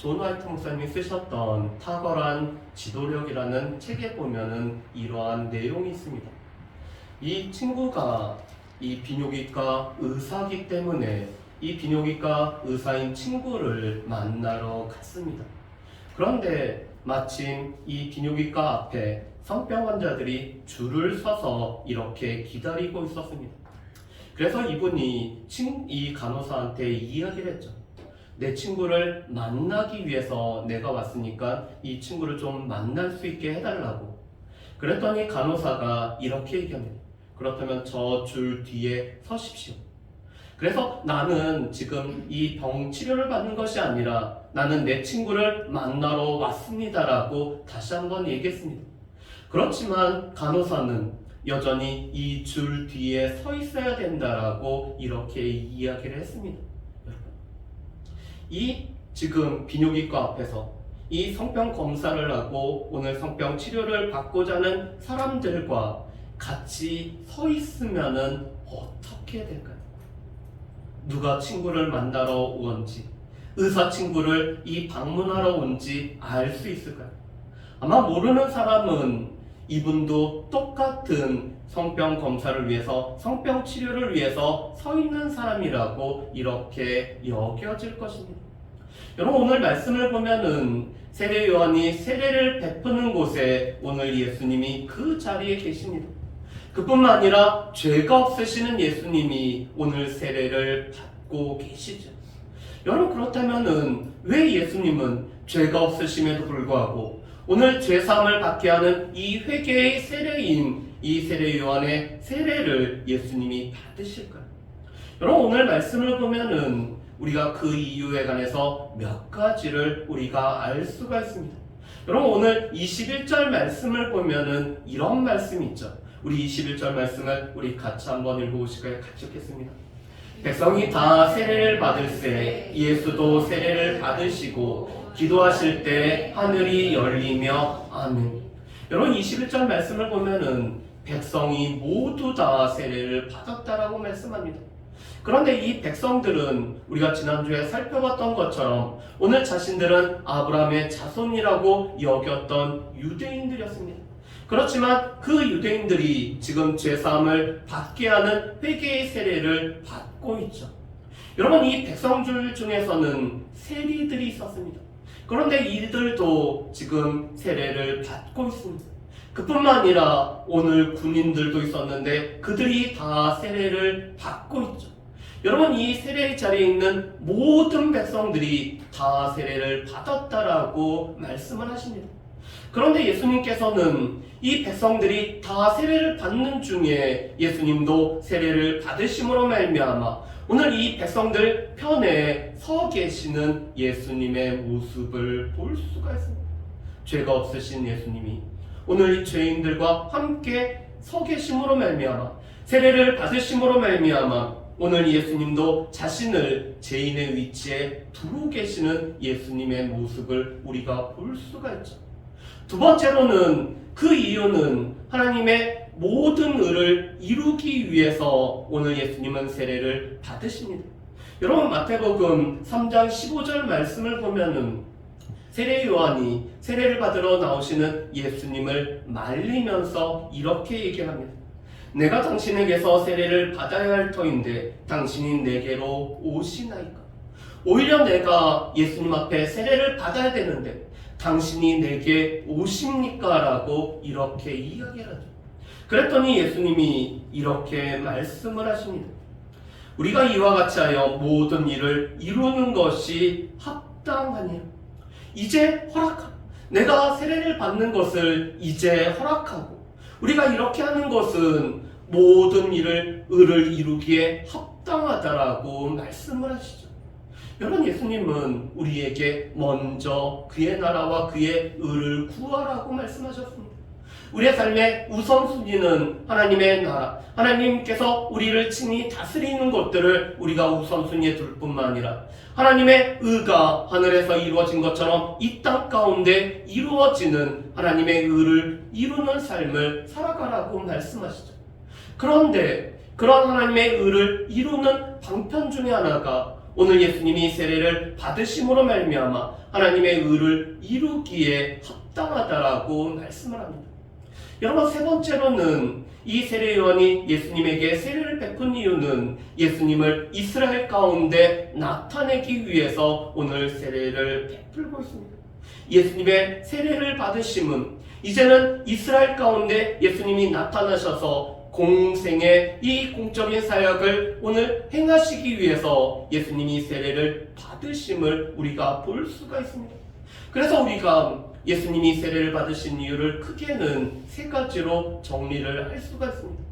존 화이트 목사님이 쓰셨던 탁월한 지도력이라는 책에 보면은 이러한 내용이 있습니다. 이 친구가 이 비뇨기과 의사이기 때문에 이 비뇨기과 의사인 친구를 만나러 갔습니다. 그런데 마침 이 비뇨기과 앞에 성병 환자들이 줄을 서서 이렇게 기다리고 있었습니다. 그래서 이분이 이 간호사한테 이야기를 했죠. 내 친구를 만나기 위해서 내가 왔으니까 이 친구를 좀 만날 수 있게 해달라고. 그랬더니 간호사가 이렇게 얘기합니다. 그렇다면 저 줄 뒤에 서십시오. 그래서 나는 지금 이 병 치료를 받는 것이 아니라 나는 내 친구를 만나러 왔습니다라고 다시 한번 얘기했습니다. 그렇지만 간호사는 여전히 이 줄 뒤에 서 있어야 된다라고 이렇게 이야기를 했습니다. 이 지금 비뇨기과 앞에서 이 성병 검사를 하고 오늘 성병 치료를 받고자 하는 사람들과 같이 서 있으면은 어떻게 될까요? 누가 친구를 만나러 온지, 의사 친구를 이 방문하러 온지 알 수 있을까요? 아마 모르는 사람은 이분도 똑같은 성병 검사를 위해서, 성병 치료를 위해서 서 있는 사람이라고 이렇게 여겨질 것입니다. 여러분, 오늘 말씀을 보면은 세례 요한이 세례를 베푸는 곳에 오늘 예수님이 그 자리에 계십니다. 그뿐만 아니라 죄가 없으시는 예수님이 오늘 세례를 받고 계시죠. 여러분, 그렇다면은 왜 예수님은 죄가 없으심에도 불구하고 오늘 죄사함을 받게 하는 이 회개의 세례인 이 세례 요한의 세례를 예수님이 받으실까요? 여러분, 오늘 말씀을 보면은 우리가 그 이유에 관해서 몇 가지를 우리가 알 수가 있습니다. 여러분, 오늘 21절 말씀을 보면은 이런 말씀이 있죠. 우리 21절 말씀을 우리 같이 한번 읽어보실까요? 같이 읽겠습니다. 백성이 다 세례를 받을세 예수도 세례를 받으시고 기도하실 때 하늘이 열리며 아멘. 여러분, 21절 말씀을 보면은 백성이 모두 다 세례를 받았다라고 말씀합니다. 그런데 이 백성들은 우리가 지난주에 살펴봤던 것처럼 오늘 자신들은 아브라함의 자손이라고 여겼던 유대인들이었습니다. 그렇지만 그 유대인들이 지금 죄사함을 받게 하는 회개의 세례를 받고 있죠. 여러분, 이 백성들 중에서는 세리들이 있었습니다. 그런데 이들도 지금 세례를 받고 있습니다. 그뿐만 아니라 오늘 군인들도 있었는데 그들이 다 세례를 받고 있죠. 여러분, 이 세례의 자리에 있는 모든 백성들이 다 세례를 받았다라고 말씀을 하십니다. 그런데 예수님께서는 이 백성들이 다 세례를 받는 중에 예수님도 세례를 받으심으로 말미암아 오늘 이 백성들 편에 서 계시는 예수님의 모습을 볼 수가 있습니다. 죄가 없으신 예수님이 오늘 이 죄인들과 함께 서 계심으로 말미암아 세례를 받으심으로 말미암아 오늘 예수님도 자신을 죄인의 위치에 두고 계시는 예수님의 모습을 우리가 볼 수가 있죠. 두 번째로는 그 이유는 하나님의 모든 의를 이루기 위해서 오늘 예수님은 세례를 받으십니다. 여러분, 마태복음 3장 15절 말씀을 보면은 세례 요한이 세례를 받으러 나오시는 예수님을 말리면서 이렇게 얘기합니다. 내가 당신에게서 세례를 받아야 할 터인데 당신이 내게로 오시나이까? 오히려 내가 예수님 앞에 세례를 받아야 되는데 당신이 내게 오십니까? 라고 이렇게 이야기를 하죠. 그랬더니 예수님이 이렇게 말씀을 하십니다. 우리가 이와 같이 하여 모든 일을 이루는 것이 합당하니라. 이제 허락하고, 내가 세례를 받는 것을 이제 허락하고, 우리가 이렇게 하는 것은 모든 의를 이루기에 합당하다라고 말씀을 하시죠. 여러분, 예수님은 우리에게 먼저 그의 나라와 그의 의를 구하라고 말씀하셨습니다. 우리의 삶의 우선순위는 하나님의 나라, 하나님께서 우리를 친히 다스리는 것들을 우리가 우선순위에 둘 뿐만 아니라 하나님의 의가 하늘에서 이루어진 것처럼 이 땅 가운데 이루어지는 하나님의 의를 이루는 삶을 살아가라고 말씀하시죠. 그런데 그런 하나님의 의를 이루는 방편 중에 하나가 오늘 예수님이 세례를 받으심으로 말미암아 하나님의 의를 이루기에 합당하다라고 말씀을 합니다. 여러분, 세 번째로는 이 세례 요한이 예수님에게 세례를 베푼 이유는 예수님을 이스라엘 가운데 나타내기 위해서 오늘 세례를 베풀고 있습니다. 예수님의 세례를 받으심은 이제는 이스라엘 가운데 예수님이 나타나셔서 공생의 이 공적인 사역을 오늘 행하시기 위해서 예수님이 세례를 받으심을 우리가 볼 수가 있습니다. 그래서 우리가 예수님이 세례를 받으신 이유를 크게는 세 가지로 정리를 할 수가 있습니다.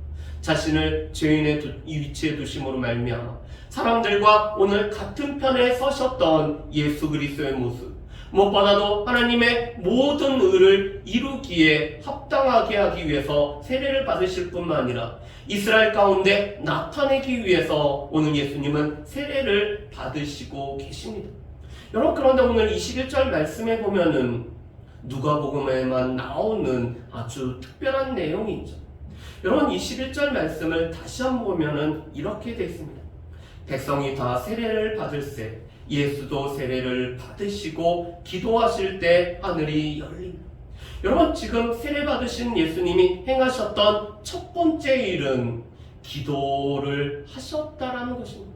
자신을 죄인의 위치에 두심으로 말미암아 사람들과 오늘 같은 편에 서셨던 예수 그리스도의 모습, 무엇보다도 하나님의 모든 의를 이루기에 합당하게 하기 위해서 세례를 받으실 뿐만 아니라 이스라엘 가운데 나타내기 위해서 오늘 예수님은 세례를 받으시고 계십니다. 여러분, 그런데 오늘 21절 말씀에 보면은 누가복음에만 나오는 아주 특별한 내용이 있죠. 여러분, 21절 말씀을 다시 한번 보면은 이렇게 되어 있습니다. 백성이 다 세례를 받을세 예수도 세례를 받으시고 기도하실 때 하늘이 열립니다. 여러분, 지금 세례 받으신 예수님이 행하셨던 첫 번째 일은 기도를 하셨다라는 것입니다.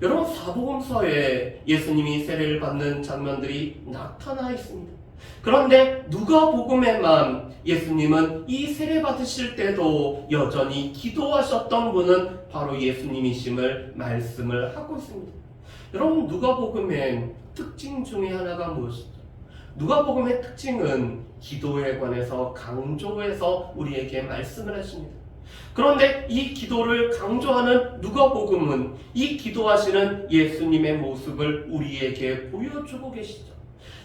여러분, 사복음서에 예수님이 세례를 받는 장면들이 나타나 있습니다. 그런데 누가복음에만 예수님은 이 세례 받으실 때도 여전히 기도하셨던 분은 바로 예수님이심을 말씀을 하고 있습니다. 여러분, 누가복음의 특징 중에 하나가 무엇이죠? 누가복음의 특징은 기도에 관해서 강조해서 우리에게 말씀을 하십니다. 그런데 이 기도를 강조하는 누가복음은 이 기도하시는 예수님의 모습을 우리에게 보여주고 계시죠.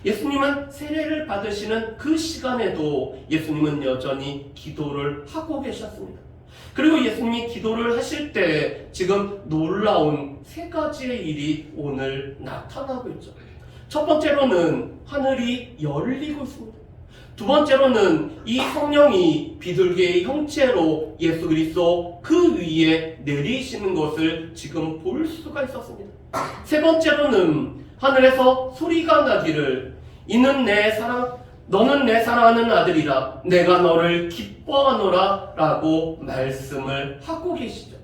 예수님은 세례를 받으시는 그 시간에도 예수님은 여전히 기도를 하고 계셨습니다. 그리고 예수님이 기도를 하실 때 지금 놀라운 세 가지의 일이 오늘 나타나고 있죠. 첫 번째로는 하늘이 열리고 있습니다. 두 번째로는 이 성령이 비둘기의 형체로 예수 그리스도 그 위에 내리시는 것을 지금 볼 수가 있었습니다. 세 번째로는 하늘에서 소리가 나기를 이는 내 사랑 너는 내 사랑하는 아들이라 내가 너를 기뻐하노라 라고 말씀을 하고 계시죠.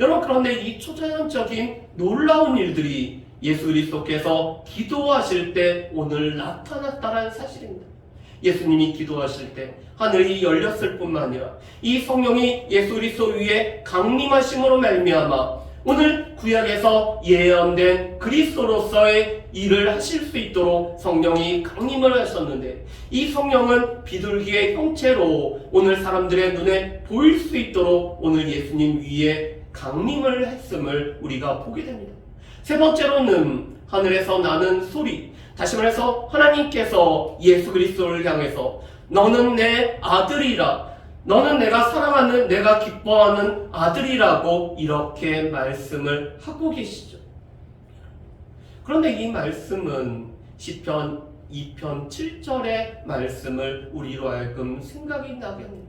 여러분, 그런데 이 초자연적인 놀라운 일들이 예수 그리스도께서 기도하실 때 오늘 나타났다는 사실입니다. 예수님이 기도하실 때 하늘이 열렸을 뿐만 아니라 이 성령이 예수 그리스도 위에 강림하심으로 말미암아 오늘 구약에서 예언된 그리스도로서의 일을 하실 수 있도록 성령이 강림을 하셨는데 이 성령은 비둘기의 형체로 오늘 사람들의 눈에 보일 수 있도록 오늘 예수님 위에 강림을 했음을 우리가 보게 됩니다. 세 번째로는 하늘에서 나는 소리, 다시 말해서 하나님께서 예수 그리스도를 향해서 너는 내 아들이라, 너는 내가 사랑하는, 내가 기뻐하는 아들이라고 이렇게 말씀을 하고 계시죠. 그런데 이 말씀은 시편 2편 7절의 말씀을 우리로 하여금 생각이 나게 합니다.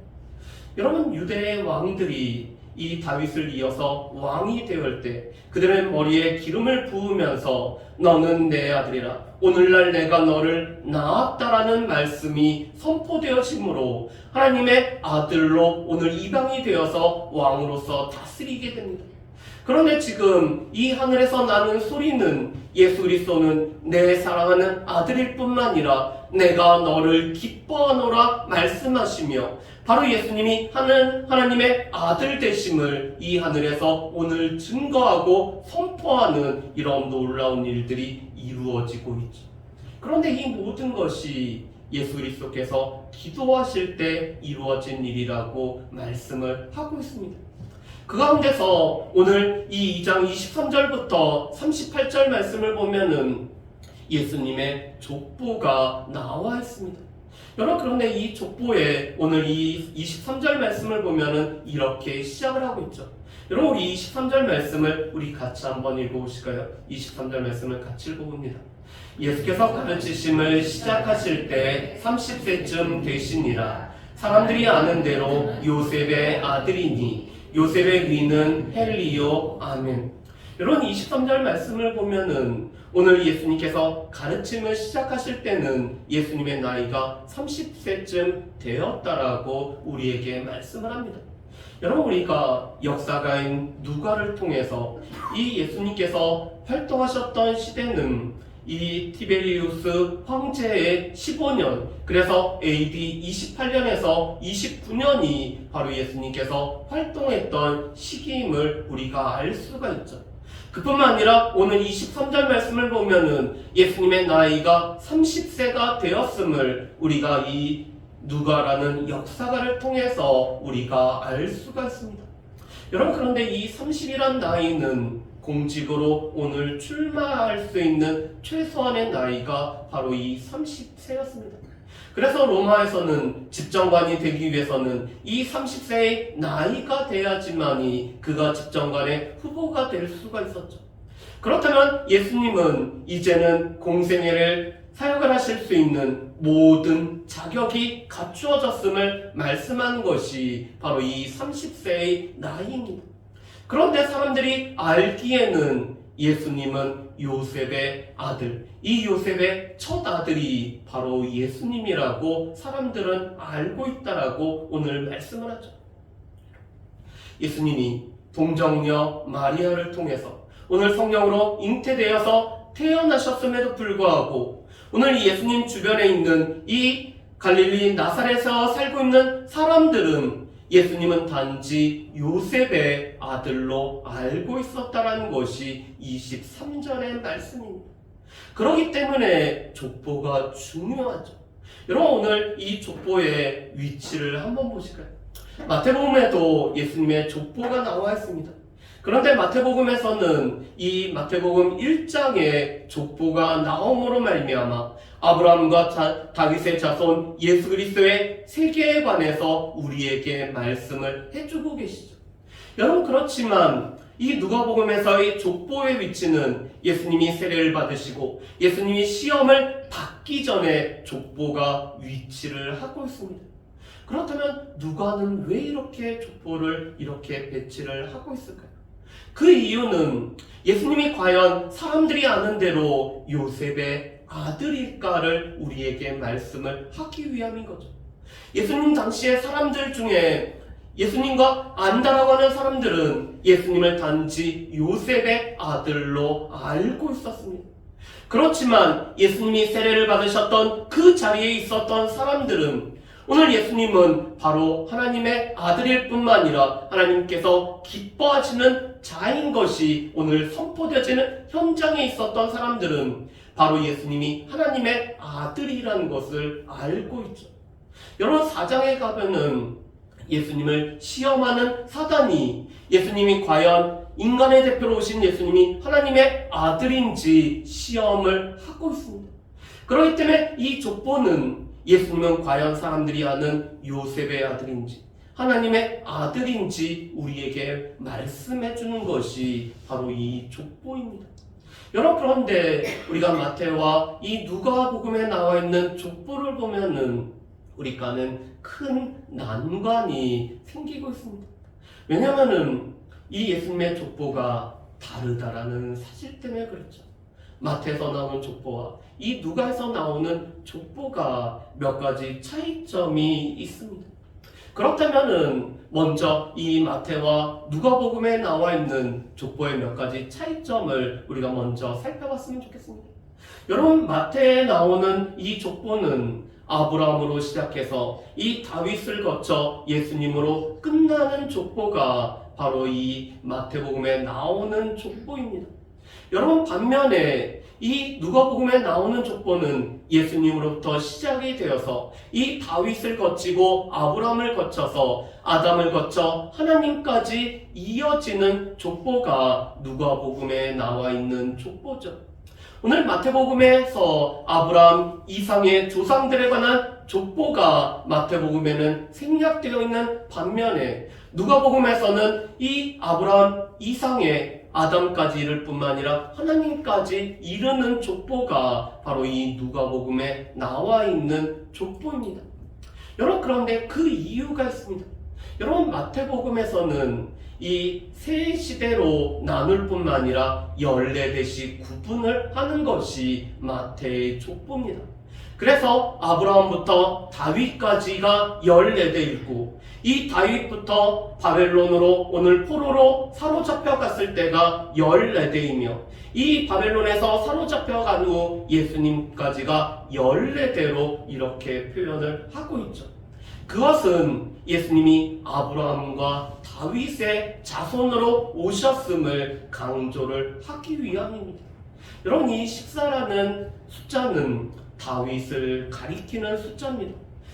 여러분, 유대의 왕들이 이 다윗을 이어서 왕이 되을 때 그들의 머리에 기름을 부으면서 너는 내 아들이라 오늘날 내가 너를 낳았다라는 말씀이 선포되어지므로 하나님의 아들로 오늘 이방이 되어서 왕으로서 다스리게 됩니다. 그런데 지금 이 하늘에서 나는 소리는 예수 그리스도는 내 사랑하는 아들일 뿐만 아니라 내가 너를 기뻐하노라 말씀하시며 바로 예수님이 하나님의 아들 되심을 이 하늘에서 오늘 증거하고 선포하는 이런 놀라운 일들이 이루어지고 있죠. 그런데 이 모든 것이 예수 그리스도께서 기도하실 때 이루어진 일이라고 말씀을 하고 있습니다. 그 가운데서 오늘 이 2장 23절부터 38절 말씀을 보면은 예수님의 족보가 나와 있습니다. 여러분, 그런데 이 족보에 오늘 이 23절 말씀을 보면은 이렇게 시작을 하고 있죠. 여러분, 우리 23절 말씀을 우리 같이 한번 읽어보실까요? 23절 말씀을 같이 읽어봅니다. 예수께서 가르치심을 시작하실 때 30세쯤 되시니라. 사람들이 아는 대로 요셉의 아들이니 요셉의 위는 헬리오. 아멘. 이런 23절 말씀을 보면은 오늘 예수님께서 가르침을 시작하실 때는 예수님의 나이가 30세쯤 되었다라고 우리에게 말씀을 합니다. 여러분, 우리가 역사가인 누가를 통해서 이 예수님께서 활동하셨던 시대는 이 티베리우스 황제의 15년, 그래서 AD 28년에서 29년이 바로 예수님께서 활동했던 시기임을 우리가 알 수가 있죠. 그뿐만 아니라 오늘 23절 말씀을 보면은 예수님의 나이가 30세가 되었음을 우리가 이 누가라는 역사가를 통해서 우리가 알 수가 있습니다. 여러분, 그런데 이 30이란 나이는 공직으로 오늘 출마할 수 있는 최소한의 나이가 바로 이 30세였습니다. 그래서 로마에서는 집정관이 되기 위해서는 이 30세의 나이가 돼야지만이 그가 집정관의 후보가 될 수가 있었죠. 그렇다면 예수님은 이제는 공생애를 사역을 하실 수 있는 모든 자격이 갖추어졌음을 말씀한 것이 바로 이 30세의 나이입니다. 그런데 사람들이 알기에는 예수님은 요셉의 아들, 이 요셉의 첫 아들이 바로 예수님이라고 사람들은 알고 있다라고 오늘 말씀을 하죠. 예수님이 동정녀 마리아를 통해서 오늘 성령으로 잉태되어서 태어나셨음에도 불구하고 오늘 이 예수님 주변에 있는 이 갈릴리 나사렛에서 살고 있는 사람들은 예수님은 단지 요셉의 아들로 알고 있었다라는 것이 23절의 말씀입니다. 그렇기 때문에 족보가 중요하죠. 여러분, 오늘 이 족보의 위치를 한번 보실까요? 마태복음에도 예수님의 족보가 나와 있습니다. 그런데 마태복음에서는 이 마태복음 1장에 족보가 나옴으로 말미암아 아브라함과 다윗의 자손 예수 그리스도의 세계에 관해서 우리에게 말씀을 해주고 계시죠. 여러분, 그렇지만 이 누가복음에서의 족보의 위치는 예수님이 세례를 받으시고 예수님이 시험을 받기 전에 족보가 위치를 하고 있습니다. 그렇다면 누가는 왜 이렇게 족보를 이렇게 배치를 하고 있을까요? 그 이유는 예수님이 과연 사람들이 아는 대로 요셉의 아들일까를 우리에게 말씀을 하기 위함인 거죠. 예수님 당시의 사람들 중에 예수님과 안다라고 하는 사람들은 예수님을 단지 요셉의 아들로 알고 있었습니다. 그렇지만 예수님이 세례를 받으셨던 그 자리에 있었던 사람들은 오늘 예수님은 바로 하나님의 아들일 뿐만 아니라 하나님께서 기뻐하시는 자인 것이 오늘 선포되어지는 현장에 있었던 사람들은 바로 예수님이 하나님의 아들이라는 것을 알고 있죠. 여러분, 4장에 가면은 예수님을 시험하는 사단이 예수님이 과연 인간의 대표로 오신 예수님이 하나님의 아들인지 시험을 하고 있습니다. 그렇기 때문에 이 족보는 예수님은 과연 사람들이 아는 요셉의 아들인지 하나님의 아들인지 우리에게 말씀해 주는 것이 바로 이 족보입니다. 여러분, 그런데 우리가 마태와 이 누가복음에 나와 있는 족보를 보면은 우리가는 큰 난관이 생기고 있습니다. 왜냐하면은 이 예수님의 족보가 다르다라는 사실 때문에 그렇죠. 마태에서 나오는 족보와 이 누가에서 나오는 족보가 몇 가지 차이점이 있습니다. 그렇다면은 먼저 이 마태와 누가복음에 나와 있는 족보의 몇 가지 차이점을 우리가 먼저 살펴봤으면 좋겠습니다. 여러분, 마태에 나오는 이 족보는 아브라함으로 시작해서 이 다윗을 거쳐 예수님으로 끝나는 족보가 바로 이 마태복음에 나오는 족보입니다. 여러분, 반면에 이 누가복음에 나오는 족보는 예수님으로부터 시작이 되어서 이 다윗을 거치고 아브라함을 거쳐서 아담을 거쳐 하나님까지 이어지는 족보가 누가복음에 나와 있는 족보죠. 오늘 마태복음에서 아브라함 이상의 조상들에 관한 족보가 마태복음에는 생략되어 있는 반면에 누가복음에서는 이 아브라함 이상의 아담까지 이를 뿐만 아니라 하나님까지 이르는 족보가 바로 이 누가복음에 나와 있는 족보입니다. 여러분, 그런데 그 이유가 있습니다. 여러분, 마태복음에서는 이 세 시대로 나눌 뿐만 아니라 14대씩 구분을 하는 것이 마태의 족보입니다. 그래서 아브라함부터 다윗까지가 14대 있고, 이 다윗부터 바벨론으로 오늘 포로로 사로잡혀 갔을 때가 14대이며, 이 바벨론에서 사로잡혀 간 후 예수님까지가 14대로 이렇게 표현을 하고 있죠. 그것은 예수님이 아브라함과 다윗의 자손으로 오셨음을 강조를 하기 위함입니다. 여러분, 이 14라는 숫자는 다윗을 가리키는 숫자입니다.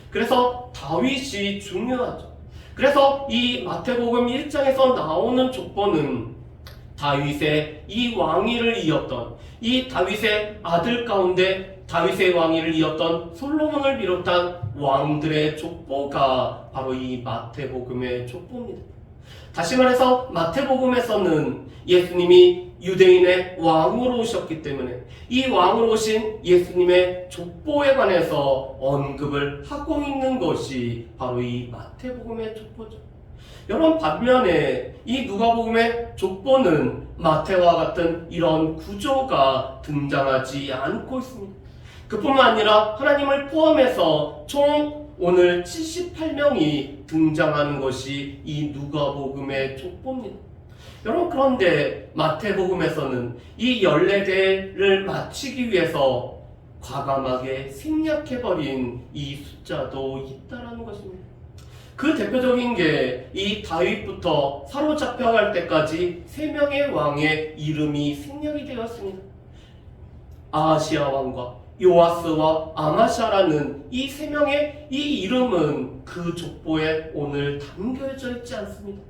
그래서 다윗이 중요하죠. 그래서 이 마태복음 1장에서 나오는 족보는 다윗의 이 왕위를 이었던, 이 다윗의 아들 가운데 다윗의 왕위를 이었던 솔로몬을 비롯한 왕들의 족보가 바로 이 마태복음의 족보입니다. 다시 말해서 마태복음에서는 예수님이 유대인의 왕으로 오셨기 때문에 이 왕으로 오신 예수님의 족보에 관해서 언급을 하고 있는 것이 바로 이 마태복음의 족보죠. 여러분, 반면에 이 누가복음의 족보는 마태와 같은 이런 구조가 등장하지 않고 있습니다. 그뿐만 아니라 하나님을 포함해서 총 오늘 78명이 등장하는 것이 이 누가복음의 족보입니다. 여러분, 그런데 마태복음에서는 이 14대를 마치기 위해서 과감하게 생략해버린 이 숫자도 있다라는 것입니다. 그 대표적인 게 이 다윗부터 사로잡혀갈 때까지 3명의 왕의 이름이 생략이 되었습니다. 아하시아 왕과 요아스와 아마샤라는 이 3명의 이 이름은 그 족보에 오늘 담겨져 있지 않습니다.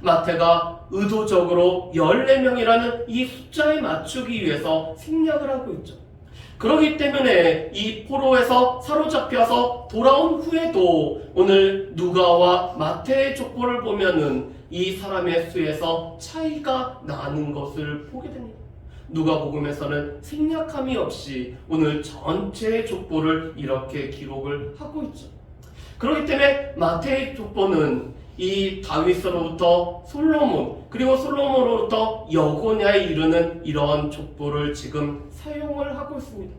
마태가 의도적으로 14명이라는 이 숫자에 맞추기 위해서 생략을 하고 있죠. 그렇기 때문에 이 포로에서 사로잡혀서 돌아온 후에도 오늘 누가와 마태의 족보를 보면은 이 사람의 수에서 차이가 나는 것을 보게 됩니다. 누가복음에서는 생략함이 없이 오늘 전체의 족보를 이렇게 기록을 하고 있죠. 그렇기 때문에 마태의 족보는 이 다윗으로부터 솔로몬, 그리고 솔로몬으로부터 여고냐에 이르는 이러한 족보를 지금 사용을 하고 있습니다.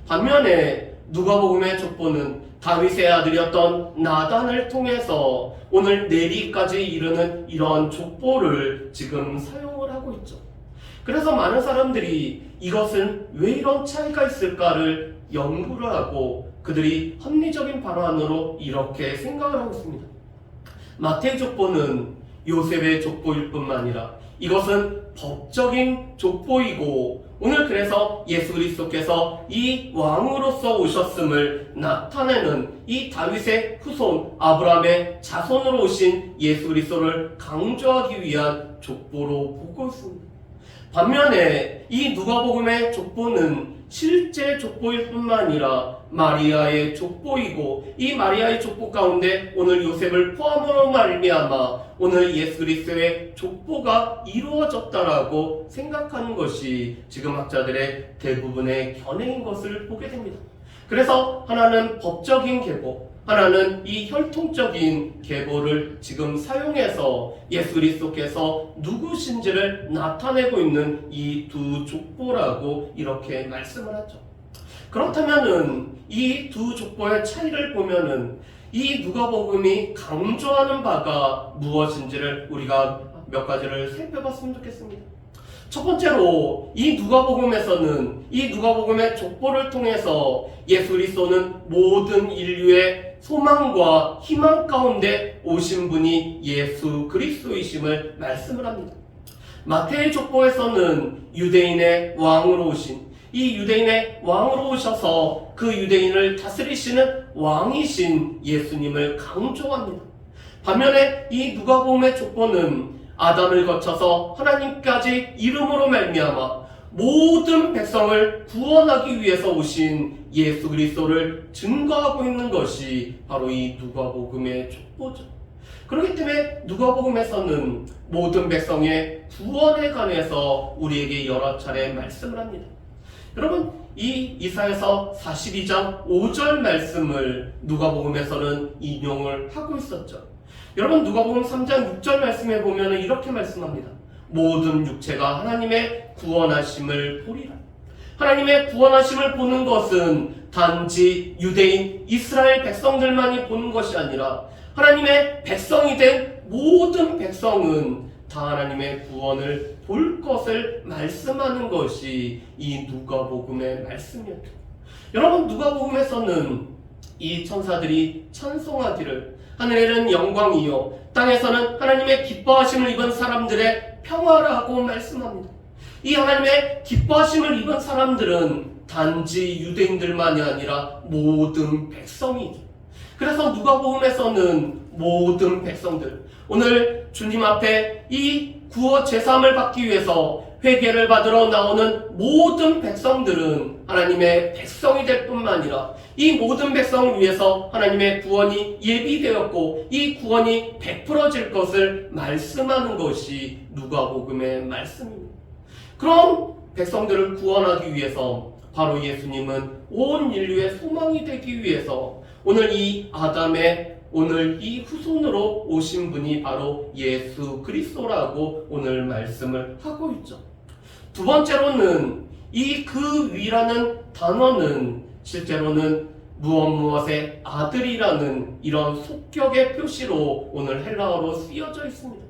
반면에 누가복음의 족보는 다윗의 아들이었던 나단을 통해서 오늘 내리까지 이르는 이러한 족보를 지금 사용을 하고 있죠. 그래서 많은 사람들이 이것은 왜 이런 차이가 있을까를 연구를 하고 그들이 합리적인 발언으로 이렇게 생각을 하고 있습니다. 마태의 족보는 요셉의 족보일 뿐만 아니라 이것은 법적인 족보이고, 오늘 그래서 예수 그리스도께서 이 왕으로서 오셨음을 나타내는 이 다윗의 후손 아브라함의 자손으로 오신 예수 그리스도를 강조하기 위한 족보로 보고 있습니다. 반면에 이 누가복음의 족보는 실제 족보일 뿐만 아니라 마리아의 족보이고, 이 마리아의 족보 가운데 오늘 요셉을 포함으로 말미암아 오늘 예수 그리스도의 족보가 이루어졌다라고 생각하는 것이 지금 학자들의 대부분의 견해인 것을 보게 됩니다. 그래서 하나는 법적인 계보, 하나는 이 혈통적인 계보를 지금 사용해서 예수 그리스도께서 누구신지를 나타내고 있는 이 두 족보라고 이렇게 말씀을 하죠. 그렇다면은 이 두 족보의 차이를 보면은 이 누가복음이 강조하는 바가 무엇인지를 우리가 몇 가지를 살펴봤으면 좋겠습니다. 첫 번째로 이 누가복음에서는 이 누가복음의 족보를 통해서 예수 그리스도는 모든 인류의 소망과 희망 가운데 오신 분이 예수 그리스도이심을 말씀을 합니다. 마태의 족보에서는 유대인의 왕으로 오신, 이 유대인의 왕으로 오셔서 그 유대인을 다스리시는 왕이신 예수님을 강조합니다. 반면에 이 누가복음의 족보는 아담을 거쳐서 하나님까지 이름으로 말미암아 모든 백성을 구원하기 위해서 오신 예수 그리스도를 증거하고 있는 것이 바로 이 누가복음의 족보죠. 그렇기 때문에 누가복음에서는 모든 백성의 구원에 관해서 우리에게 여러 차례 말씀을 합니다. 여러분, 이 이사야서 42장 5절 말씀을 누가복음에서는 인용을 하고 있었죠. 여러분 누가복음 3장 6절 말씀에 보면 이렇게 말씀합니다. 모든 육체가 하나님의 구원하심을 보리라. 하나님의 구원하심을 보는 것은 단지 유대인 이스라엘 백성들만이 보는 것이 아니라 하나님의 백성이 된 모든 백성은 다 하나님의 구원을 볼 것을 말씀하는 것이 이 누가복음의 말씀이었죠. 여러분 누가복음에서는 이 천사들이 찬송하기를 하늘에는 영광이요 땅에서는 하나님의 기뻐하심을 입은 사람들의 평화라고 말씀합니다. 이 하나님의 기뻐하심을 입은 사람들은 단지 유대인들만이 아니라 모든 백성이죠. 그래서 누가복음에서는 모든 백성들, 오늘 주님 앞에 이 구원 제사함을 받기 위해서 회개를 받으러 나오는 모든 백성들은 하나님의 백성이 될 뿐만 아니라 이 모든 백성을 위해서 하나님의 구원이 예비되었고 이 구원이 베풀어질 것을 말씀하는 것이 누가복음의 말씀입니다. 그런 백성들을 구원하기 위해서 바로 예수님은 온 인류의 소망이 되기 위해서 오늘 이 아담의 오늘 이 후손으로 오신 분이 바로 예수 그리스도라고 오늘 말씀을 하고 있죠. 두 번째로는 이 그 위라는 단어는 실제로는 무엇의 아들이라는 이런 속격의 표시로 오늘 헬라어로 쓰여져 있습니다.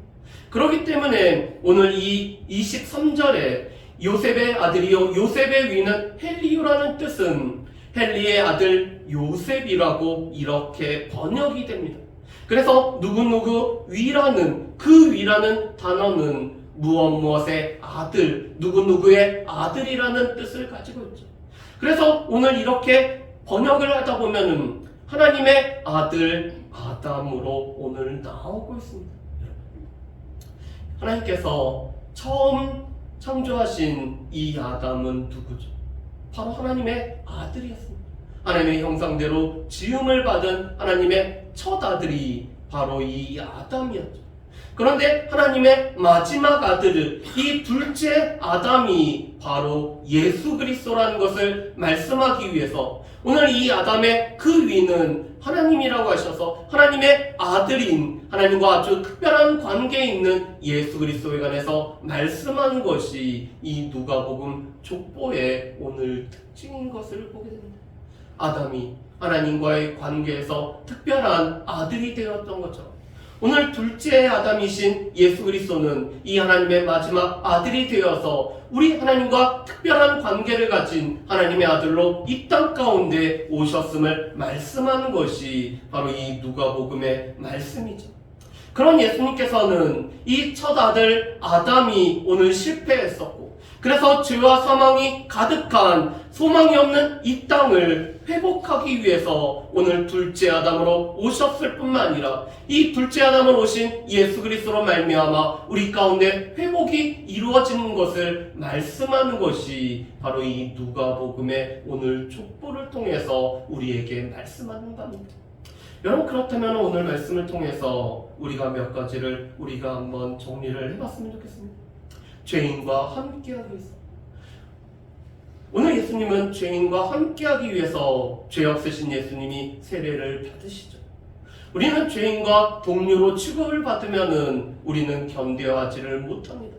그렇기 때문에 오늘 이 23절에 요셉의 아들이요 요셉의 위는 헬리요라는 뜻은 헬리의 아들 요셉이라고 이렇게 번역이 됩니다. 그래서 누구누구 위라는 그 위라는 단어는 무엇의 아들, 누구누구의 아들이라는 뜻을 가지고 있죠. 그래서 오늘 이렇게 번역을 하다 보면은 하나님의 아들 아담으로 오늘 나오고 있습니다. 하나님께서 처음 창조하신 이 아담은 누구죠? 바로 하나님의 아들이었습니다. 하나님의 형상대로 지음을 받은 하나님의 첫 아들이 바로 이 아담이었죠. 그런데 하나님의 마지막 아들, 이 둘째 아담이 바로 예수 그리스도라는 것을 말씀하기 위해서 오늘 이 아담의 그 위는 하나님이라고 하셔서 하나님의 아들인 하나님과 아주 특별한 관계에 있는 예수 그리스도에 관해서 말씀하는 것이 이 누가복음 족보의 오늘 특징인 것을 보게 됩니다. 아담이 하나님과의 관계에서 특별한 아들이 되었던 것처럼 오늘 둘째 아담이신 예수 그리스도는 이 하나님의 마지막 아들이 되어서 우리 하나님과 특별한 관계를 가진 하나님의 아들로 이 땅 가운데 오셨음을 말씀하는 것이 바로 이 누가복음의 말씀이죠. 그런 예수님께서는 이 첫 아들 아담이 오늘 실패했었고 그래서 죄와 사망이 가득한 소망이 없는 이 땅을 회복하기 위해서 오늘 둘째 아담으로 오셨을 뿐만 아니라 이 둘째 아담으로 오신 예수 그리스도로 말미암아 우리 가운데 회복이 이루어지는 것을 말씀하는 것이 바로 이 누가복음의 오늘 족보를 통해서 우리에게 말씀하는 바입니다. 여러분 그렇다면 오늘 말씀을 통해서 우리가 몇 가지를 우리가 한번 정리를 해봤으면 좋겠습니다. 죄인과 함께하기 위해서 오늘 예수님은 죄인과 함께하기 위해서 죄 없으신 예수님이 세례를 받으시죠. 우리는 죄인과 동료로 취급을 받으면 우리는 견뎌하지를 못합니다.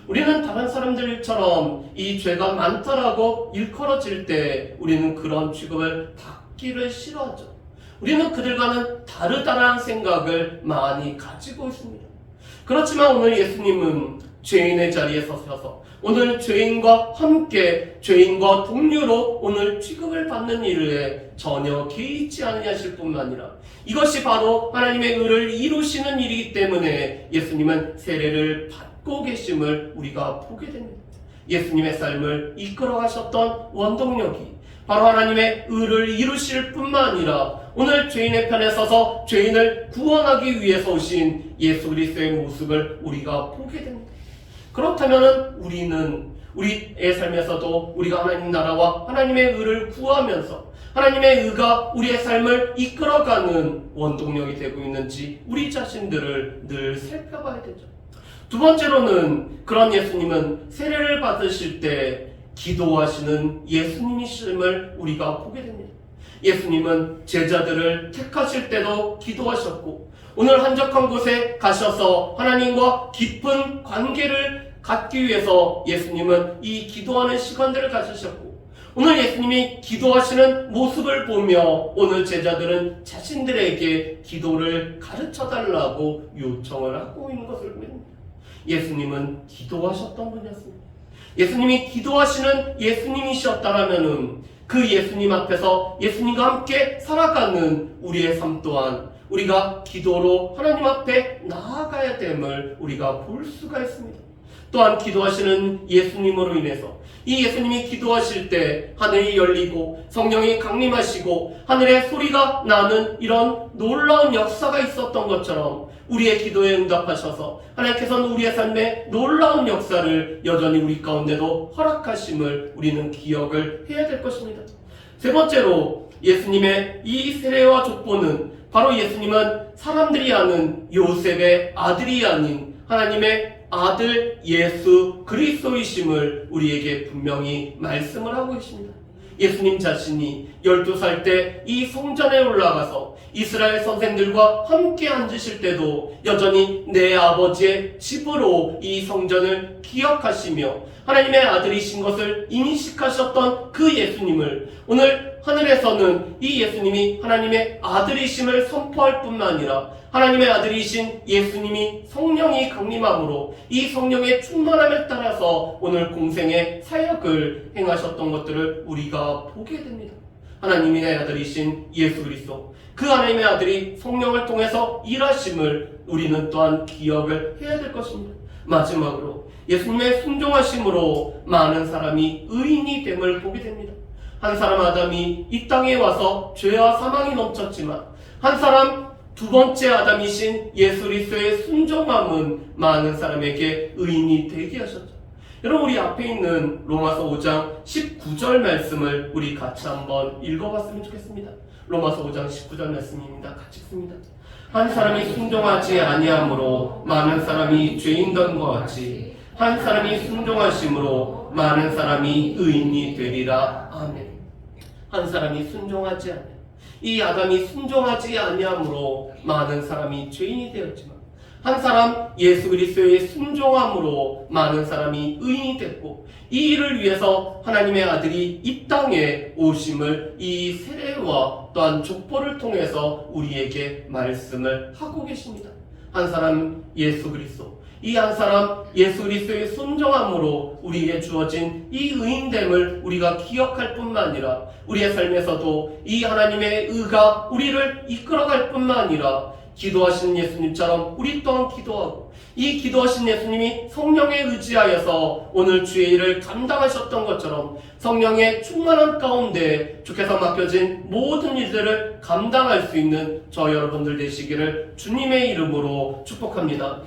우리는 다른 사람들처럼 이 죄가 많다라고 일컬어질 때 우리는 그런 취급을 받기를 싫어하죠. 우리는 그들과는 다르다라는 생각을 많이 가지고 있습니다. 그렇지만 오늘 예수님은 죄인의 자리에 서셔서 오늘 죄인과 함께 죄인과 동료로 오늘 취급을 받는 일에 전혀 개의치 아니하실 뿐만 아니라 이것이 바로 하나님의 의를 이루시는 일이기 때문에 예수님은 세례를 받고 계심을 우리가 보게 됩니다. 예수님의 삶을 이끌어 가셨던 원동력이 바로 하나님의 의를 이루실 뿐만 아니라 오늘 죄인의 편에 서서 죄인을 구원하기 위해서 오신 예수 그리스도의 모습을 우리가 보게 됩니다. 그렇다면 우리는 우리의 삶에서도 우리가 하나님 나라와 하나님의 의를 구하면서 하나님의 의가 우리의 삶을 이끌어가는 원동력이 되고 있는지 우리 자신들을 늘 살펴봐야 되죠. 두 번째로는 그런 예수님은 세례를 받으실 때 기도하시는 예수님이심을 우리가 보게 됩니다. 예수님은 제자들을 택하실 때도 기도하셨고 오늘 한적한 곳에 가셔서 하나님과 깊은 관계를 갖기 위해서 예수님은 이 기도하는 시간들을 가지셨고 오늘 예수님이 기도하시는 모습을 보며 오늘 제자들은 자신들에게 기도를 가르쳐달라고 요청을 하고 있는 것을 보입니다. 예수님은 기도하셨던 분이었습니다. 예수님이 기도하시는 예수님이셨다라면은 그 예수님 앞에서 예수님과 함께 살아가는 우리의 삶 또한 우리가 기도로 하나님 앞에 나아가야 됨을 우리가 볼 수가 있습니다. 또한 기도하시는 예수님으로 인해서 이 예수님이 기도하실 때 하늘이 열리고 성령이 강림하시고 하늘의 소리가 나는 이런 놀라운 역사가 있었던 것처럼 우리의 기도에 응답하셔서 하나님께서는 우리의 삶에 놀라운 역사를 여전히 우리 가운데도 허락하심을 우리는 기억을 해야 될 것입니다. 세 번째로 예수님의 이 세례와 족보는 바로 예수님은 사람들이 아는 요셉의 아들이 아닌 하나님의 아들 예수 그리스도이심을 우리에게 분명히 말씀을 하고 계십니다. 예수님 자신이 12살 때 이 성전에 올라가서 이스라엘 선생들과 함께 앉으실 때도 여전히 내 아버지의 집으로 이 성전을 기억하시며 하나님의 아들이신 것을 인식하셨던 그 예수님을 오늘 하늘에서는 이 예수님이 하나님의 아들이심을 선포할 뿐만 아니라 하나님의 아들이신 예수님이 성령이 강림함으로 이 성령의 충만함에 따라서 오늘 공생의 사역을 행하셨던 것들을 우리가 보게 됩니다. 하나님의 아들이신 예수 그리스도, 그 하나님의 아들이 성령을 통해서 일하심을 우리는 또한 기억을 해야 될 것입니다. 마지막으로 예수님의 순종하심으로 많은 사람이 의인이 됨을 보게 됩니다. 한 사람 아담이 이 땅에 와서 죄와 사망이 넘쳤지만 한 사람 두 번째 아담이신 예수 그리스도의 순종함은 많은 사람에게 의인이 되게 하셨죠. 여러분, 우리 앞에 있는 로마서 5장 19절 말씀을 우리 같이 한번 읽어봤으면 좋겠습니다. 로마서 5장 19절 말씀입니다. 같이 읽습니다. 한 사람이 순종하지 아니함으로 많은 사람이 죄인됨과 같이 한 사람이 순종하심으로 많은 사람이 의인이 되리라. 아멘. 한 사람이 순종하지 않아요. 이 아담이 순종하지 아니함으로 많은 사람이 죄인이 되었지만 한 사람 예수 그리스도의 순종함으로 많은 사람이 의인이 됐고 이 일을 위해서 하나님의 아들이 이 땅에 오심을 이 세례와 또한 족보를 통해서 우리에게 말씀을 하고 계십니다. 한 사람 예수 그리스도, 이 한 사람 예수 그리스도의 순종함으로 우리에게 주어진 이 의인됨을 우리가 기억할 뿐만 아니라 우리의 삶에서도 이 하나님의 의가 우리를 이끌어갈 뿐만 아니라 기도하시는 예수님처럼 우리 또한 기도하고 이 기도하신 예수님이 성령에 의지하여서 오늘 주의 일을 감당하셨던 것처럼 성령의 충만한 가운데 주께서 맡겨진 모든 일들을 감당할 수 있는 저 여러분들 되시기를 주님의 이름으로 축복합니다.